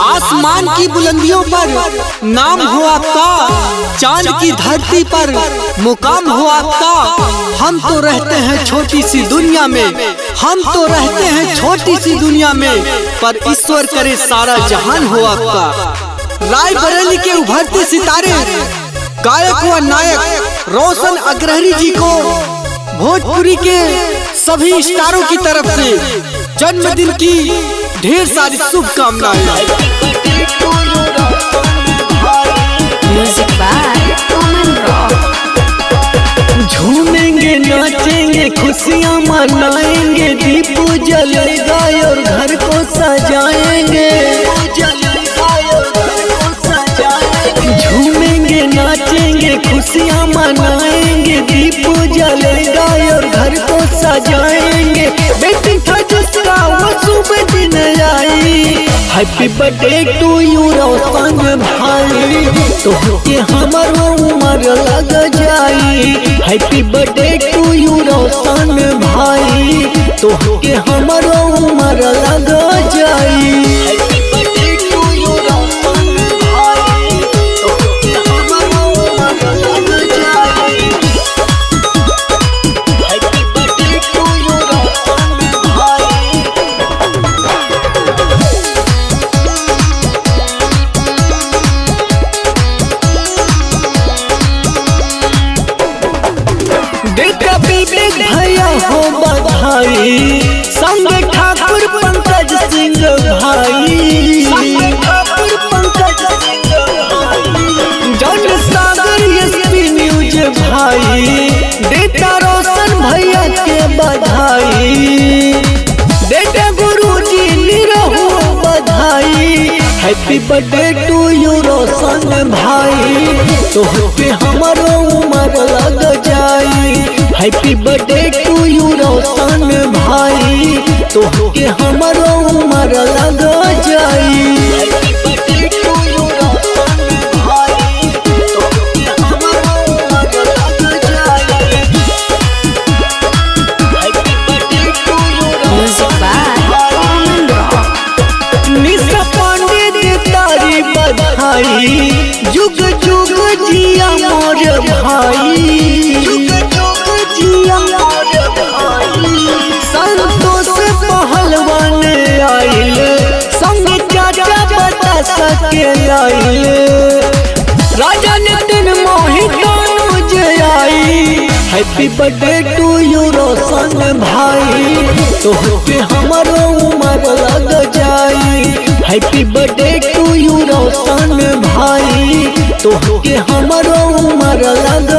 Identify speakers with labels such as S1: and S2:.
S1: आसमान की बुलंदियों पर नाम हो आपका, चांद की धरती पर मुकाम हो आपका। हम तो रहते हैं छोटी सी दुनिया में, हम तो रहते हैं छोटी सी दुनिया में, पर ईश्वर करे सारा जहान हो आपका। रायबरेली के उभरते सितारे, गायक व नायक रोशन अग्रहरी जी को भोजपुरी के सभी स्टारों की तरफ से जन्मदिन की ढेर सारी शुभकामनाएं।
S2: Music by Common Rock.
S1: झूमेंगे नाचेंगे खुशियाँ मनाएंगे, दीप जलेगा और घर को सजाएंगे। झूमेंगे नाचेंगे खुशियाँ मनाएंगे, दीप जलेगा और घर को सजाएंगे। बेटी था जिसका वो शुभ दिन आई, happy birthday to you Roshan भाई, तोहके हमारो उम्र लग जाई। Happy birthday to you Roshan भाई, तोहके हमारो उम्र लग जाई। भैया हो बधाई, संग ठाकुर पंकज सिंह भाई, जन सागर एसपी न्यूज भाई, बेटा रोशन भैया के बधाई, बेटा गुरुजी निरहु बधाई। Happy birthday to you Roshan भाई, तोहके हमारो उम्र लग जाई। Happy birthday to you Roshan भाई, तोहके हमारो उम्र लग जाई।
S2: Music by Common Rock.
S1: Nisha Pandey दे तारी बधाई, जुग जुग जिया मोर भाई, संतोष पहलवान आइल, संग चाचा बता सके आइल, राजा नितिन मोहित आई। Happy birthday to you Roshan भाई, तोहके हमारो उम्र लग जाई। Happy birthday to you Roshan भाई, तोहके हमारो उम्र लग